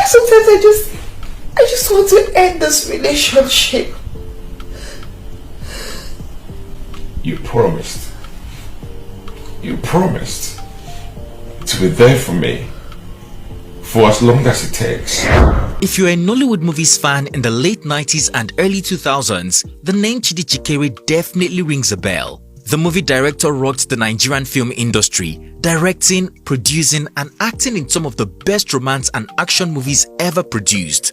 sometimes I just want to end this relationship. You promised to be there for me for as long as it takes. If you're a Nollywood movies fan in the late 90s and early 2000s, the name Tchidi Chikere definitely rings a bell. The movie director rocked the Nigerian film industry, directing, producing and acting in some of the best romance and action movies ever produced.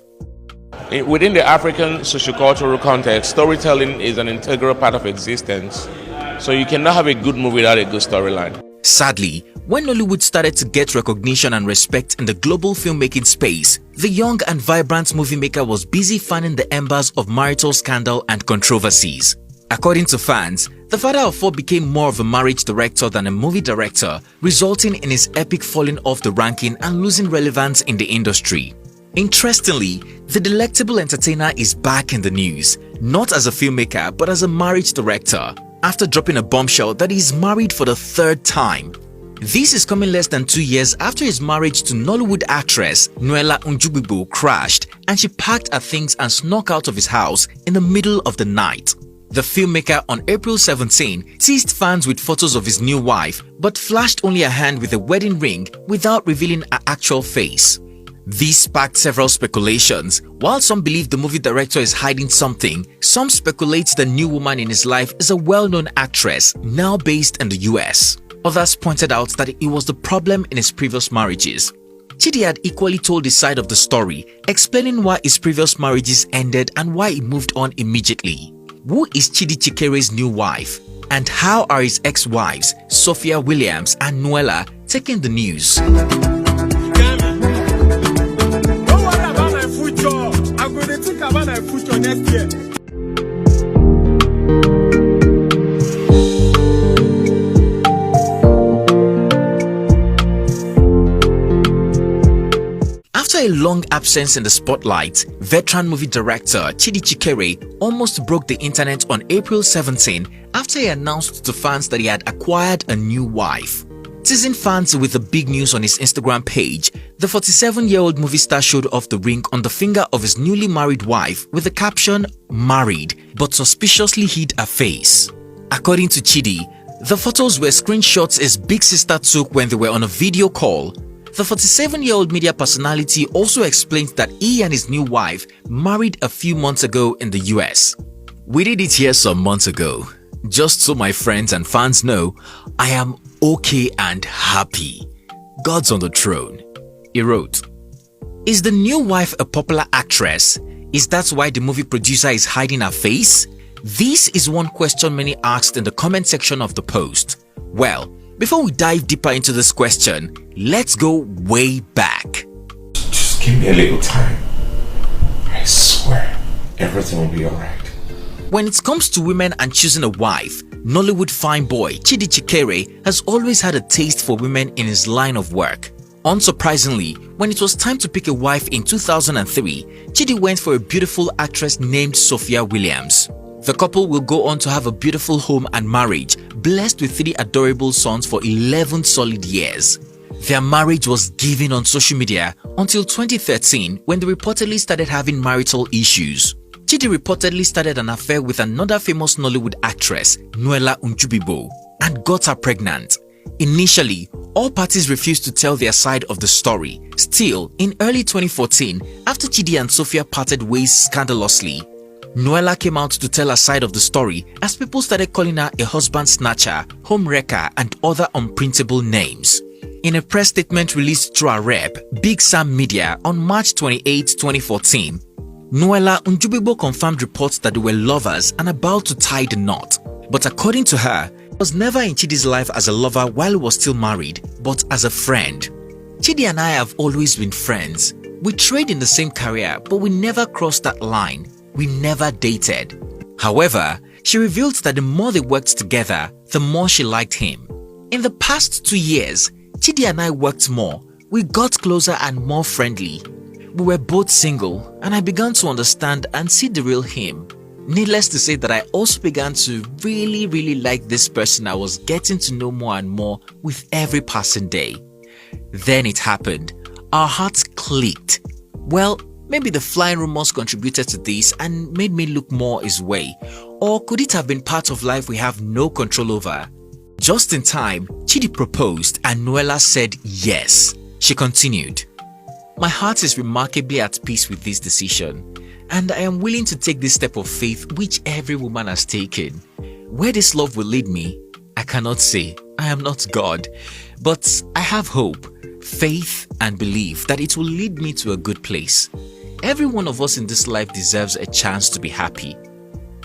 Within the African sociocultural context, storytelling is an integral part of existence. So you cannot have a good movie without a good storyline. Sadly, when Nollywood started to get recognition and respect in the global filmmaking space, the young and vibrant movie maker was busy fanning the embers of marital scandal and controversies. According to fans, the father of four became more of a marriage director than a movie director, resulting in his epic falling off the ranking and losing relevance in the industry. Interestingly, the delectable entertainer is back in the news, not as a filmmaker but as a marriage director, after dropping a bombshell that he is married for the third time. This is coming less than 2 years after his marriage to Nollywood actress Nuella Njubigbo crashed and she packed her things and snuck out of his house in the middle of the night. The filmmaker on April 17 teased fans with photos of his new wife but flashed only a hand with a wedding ring without revealing her actual face. This sparked several speculations. While some believe the movie director is hiding something, some speculate the new woman in his life is a well-known actress now based in the US. Others pointed out that it was the problem in his previous marriages. Tchidi had equally told his side of the story, explaining why his previous marriages ended and why he moved on immediately. Who is Tchidi Chikere's new wife? And how are his ex-wives, Sophia Williams and Nuella, taking the news? Don't worry about my future. I'm going to think about my future next year. After a long absence in the spotlight, veteran movie director Tchidi Chikere almost broke the internet on April 17 after he announced to fans that he had acquired a new wife. Teasing fans with the big news on his Instagram page, the 47-year-old movie star showed off the ring on the finger of his newly married wife with the caption "married," but suspiciously hid her face. According to Tchidi, the photos were screenshots his big sister took when they were on a video call. The 47-year-old media personality also explained that he and his new wife married a few months ago in the US. "We did it here some months ago. Just so my friends and fans know, I am okay and happy. God's on the throne," he wrote. Is the new wife a popular actress? Is that why the movie producer is hiding her face? This is one question many asked in the comment section of the post. Well, before we dive deeper into this question, let's go way back. Just give me a little time. I swear, everything will be alright. When it comes to women and choosing a wife, Nollywood fine boy Tchidi Chikere has always had a taste for women in his line of work. Unsurprisingly, when it was time to pick a wife in 2003, Tchidi went for a beautiful actress named Sophia Williams. The couple will go on to have a beautiful home and marriage, blessed with 3 adorable sons for 11 solid years. Their marriage was given on social media until 2013 when they reportedly started having marital issues. Tchidi reportedly started an affair with another famous Nollywood actress, Nuella Njubigbo, and got her pregnant. Initially, all parties refused to tell their side of the story. Still, in early 2014, after Tchidi and Sophia parted ways scandalously, Nuella came out to tell her side of the story as people started calling her a husband snatcher, home wrecker and other unprintable names. In a press statement released through her rep, Big Sam Media on March 28, 2014, Nuella Njubigbo confirmed reports that they were lovers and about to tie the knot. But according to her, he was never in Chidi's life as a lover while he was still married, but as a friend. Tchidi and I have always been friends. We trade in the same career, but we never crossed that line. We never dated. However, she revealed that the more they worked together, the more she liked him. In the past 2 years, Tchidi and I worked more. We got closer and more friendly. We were both single and I began to understand and see the real him. Needless to say that I also began to really like this person I was getting to know more and more with every passing day. Then it happened. Our hearts clicked. Well, maybe the flying rumors contributed to this and made me look more his way. Or could it have been part of life we have no control over? Just in time, Tchidi proposed and Nuella said yes. She continued, "My heart is remarkably at peace with this decision, and I am willing to take this step of faith which every woman has taken. Where this love will lead me, I cannot say. I am not God, but I have hope, faith and belief that it will lead me to a good place. Every one of us in this life deserves a chance to be happy.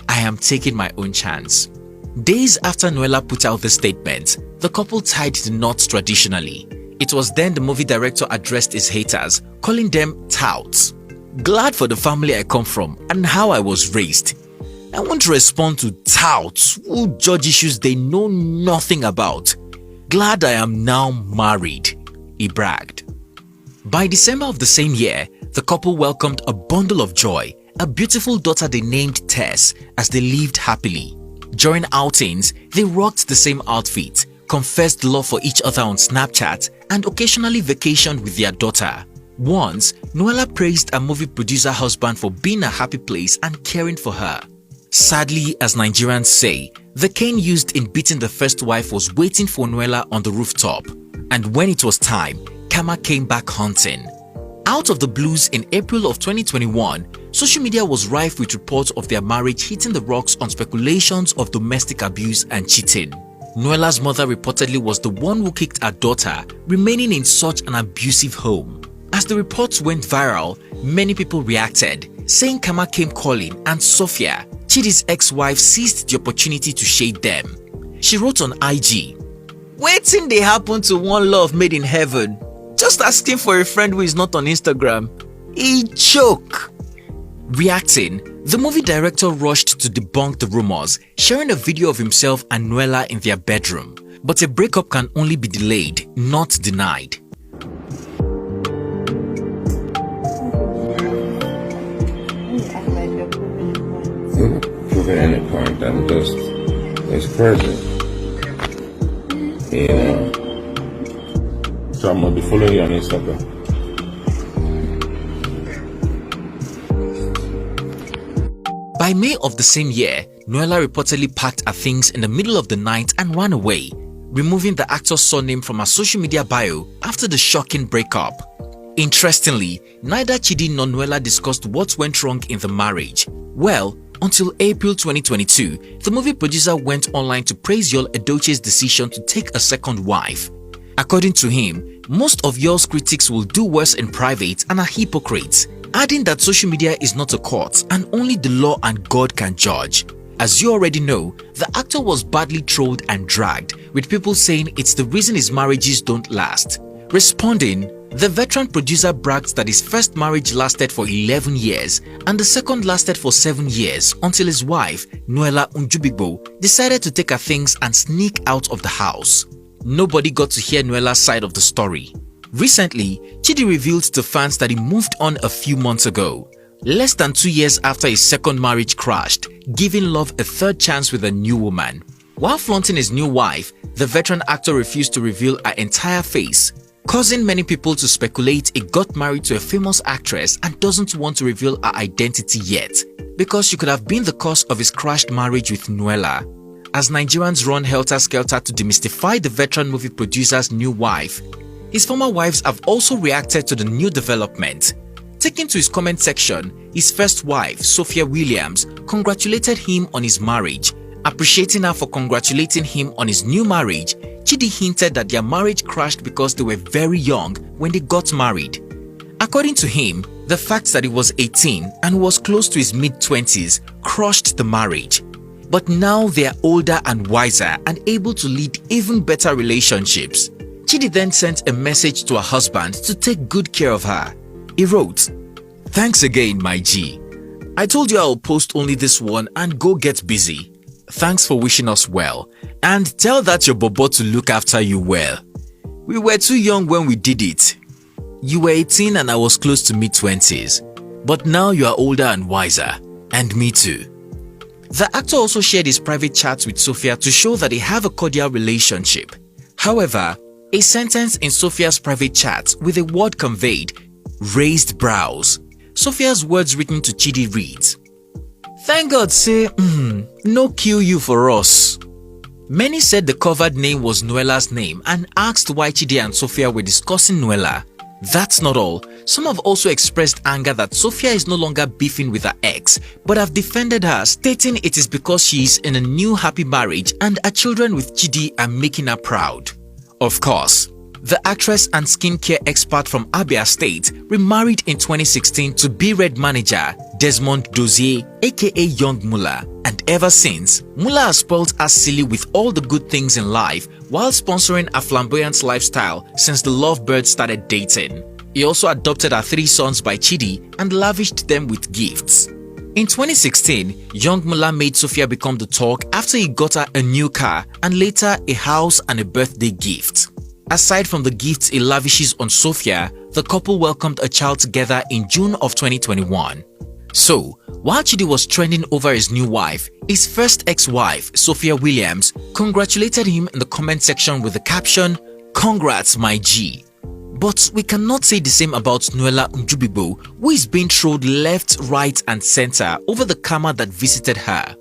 I am taking my own chance." Days after Nuella put out this statement, the couple tied the knots traditionally. It was then the movie director addressed his haters, calling them touts. "Glad for the family I come from and how I was raised. I want to respond to touts who judge issues they know nothing about. Glad I am now married," he bragged. By December of the same year, the couple welcomed a bundle of joy, a beautiful daughter they named Tess, as they lived happily. During outings, they rocked the same outfit, confessed love for each other on Snapchat, and occasionally vacationed with their daughter. Once, Nuella praised her movie producer husband for being a happy place and caring for her. Sadly, as Nigerians say, the cane used in beating the first wife was waiting for Nuella on the rooftop, and when it was time, karma came back hunting. Out of the blues in April of 2021, social media was rife with reports of their marriage hitting the rocks on speculations of domestic abuse and cheating. Nuella's mother reportedly was the one who kicked her daughter, remaining in such an abusive home. As the reports went viral, many people reacted, saying karma came calling and Sophia, Tchidi's ex-wife, seized the opportunity to shade them. She wrote on IG, "Wetin dey happen to one love made in heaven? Just asking for a friend who is not on Instagram. He choke." Reacting, the movie director rushed to debunk the rumors, sharing a video of himself and Nuella in their bedroom. But a breakup can only be delayed, not denied. Prove at any point, I'm just expressing. You know. So I'm gonna be following you on Instagram. By May of the same year, Nuella reportedly packed her things in the middle of the night and ran away, removing the actor's surname from her social media bio after the shocking breakup. Interestingly, neither Tchidi nor Nuella discussed what went wrong in the marriage. Well, until April 2022, the movie producer went online to praise Yul Edochie's decision to take a second wife. According to him, most of Yul's critics will do worse in private and are hypocrites, adding that social media is not a court and only the law and God can judge. As you already know, the actor was badly trolled and dragged, with people saying it's the reason his marriages don't last. Responding, the veteran producer bragged that his first marriage lasted for 11 years and the second lasted for 7 years until his wife, Nuella Njubigbo, decided to take her things and sneak out of the house. Nobody got to hear Nuella's side of the story. Recently, Tchidi revealed to fans that he moved on a few months ago, less than 2 years after his second marriage crashed, giving love a third chance with a new woman. While flaunting his new wife, the veteran actor refused to reveal her entire face, causing many people to speculate he got married to a famous actress and doesn't want to reveal her identity yet, because she could have been the cause of his crashed marriage with Nuella. As Nigerians run helter-skelter to demystify the veteran movie producer's new wife, his former wives have also reacted to the new development. Taking to his comment section, his first wife, Sophia Williams, congratulated him on his marriage. Appreciating her for congratulating him on his new marriage, Tchidi hinted that their marriage crashed because they were very young when they got married. According to him, the fact that he was 18 and was close to his mid-20s crushed the marriage. But now they are older and wiser and able to lead even better relationships. Tchidi then sent a message to her husband to take good care of her. He wrote, "Thanks again, my G. I told you I'll post only this one and go get busy. Thanks for wishing us well, and tell that your bobo to look after you well. We were too young when we did it. You were 18 and I was close to mid-20s, but now you are older and wiser, and me too." The actor also shared his private chats with Sophia to show that they have a cordial relationship. However, a sentence in Sophia's private chat with a word conveyed raised brows. Sophia's words written to Tchidi reads, "Thank God say, no kill you for us." Many said the covered name was Nuella's name and asked why Tchidi and Sophia were discussing Nuella. That's not all. Some have also expressed anger that Sophia is no longer beefing with her ex, but have defended her, stating it is because she is in a new happy marriage and her children with Tchidi are making her proud. Of course, the actress and skincare expert from Abia State remarried in 2016 to B-Red manager Desmond Dozier, aka Young Mula, and ever since, Mula has spoiled us silly with all the good things in life while sponsoring a flamboyant lifestyle since the lovebirds started dating. He also adopted her 3 sons by Tchidi and lavished them with gifts. In 2016, Young Mula made Sophia become the talk after he got her a new car and later a house and a birthday gift. Aside from the gifts he lavishes on Sophia, the couple welcomed a child together in June of 2021. So, while Tchidi was trending over his new wife, his first ex-wife, Sophia Williams, congratulated him in the comment section with the caption, "Congrats my G." But we cannot say the same about Nuella Njubigbo, who is being trolled left, right and center over the karma that visited her.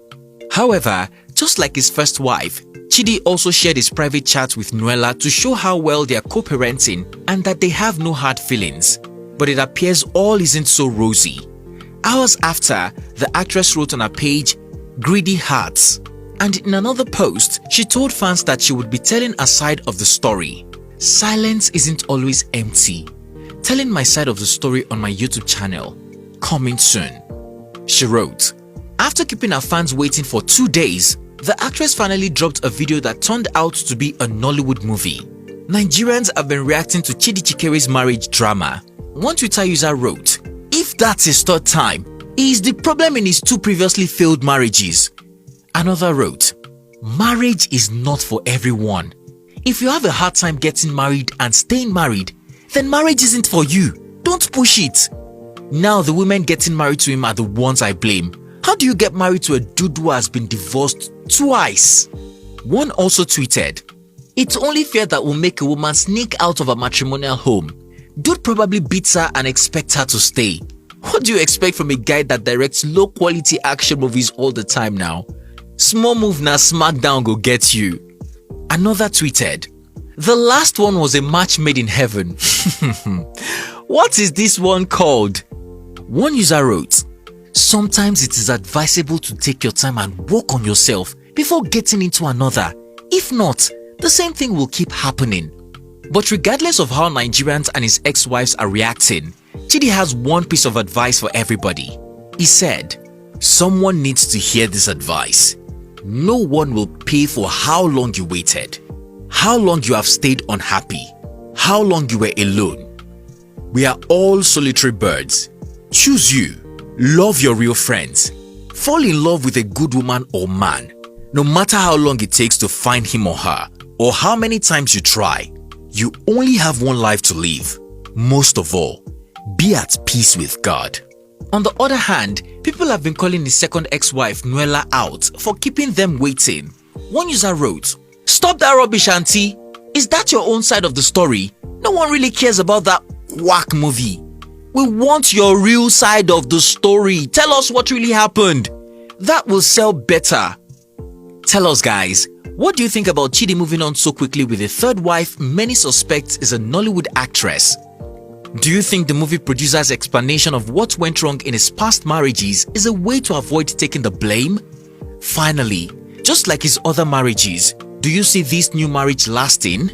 However, just like his first wife, Tchidi also shared his private chat with Nuella to show how well they are co-parenting and that they have no hard feelings. But it appears all isn't so rosy. Hours after, the actress wrote on her page, "Greedy hearts," and in another post, she told fans that she would be telling a side of the story. Silence isn't always empty. Telling my side of the story on my YouTube channel. Coming soon. She wrote, after keeping her fans waiting for 2 days, the actress finally dropped a video that turned out to be a Nollywood movie. Nigerians have been reacting to Tchidi Chikere's marriage drama. One Twitter user wrote, "If that's his 3rd time, he is the problem in his 2 previously failed marriages." Another wrote, "Marriage is not for everyone. If you have a hard time getting married and staying married, then marriage isn't for you. Don't push it. Now the women getting married to him are the ones I blame. How do you get married to a dude who has been divorced twice?" One also tweeted, "It's only fair that will make a woman sneak out of a matrimonial home. Dude probably beats her and expects her to stay. What do you expect from a guy that directs low quality action movies all the time now? Small move na smackdown go get you." Another tweeted, "The last one was a match made in heaven." What is this one called? One user wrote, "Sometimes it is advisable to take your time and work on yourself before getting into another. If not, the same thing will keep happening." But regardless of how Nigerians and his ex-wives are reacting, Tchidi has one piece of advice for everybody. He said, "Someone needs to hear this advice. No one will pay for how long you waited, how long you have stayed unhappy, how long you were alone. We are all solitary birds. Choose you. Love your real friends. Fall in love with a good woman or man, no matter how long it takes to find him or her, or how many times you try. You only have one life to live. Most of all, be at peace with God." On the other hand, people have been calling his second ex-wife Nuella out for keeping them waiting. One user wrote, "Stop that rubbish, auntie. Is that your own side of the story? No one really cares about that whack movie. We want your real side of the story. Tell us what really happened. That will sell better." Tell us guys, what do you think about Tchidi moving on so quickly with a 3rd wife many suspect is a Nollywood actress? Do you think the movie producer's explanation of what went wrong in his past marriages is a way to avoid taking the blame? Finally, just like his other marriages, do you see this new marriage lasting?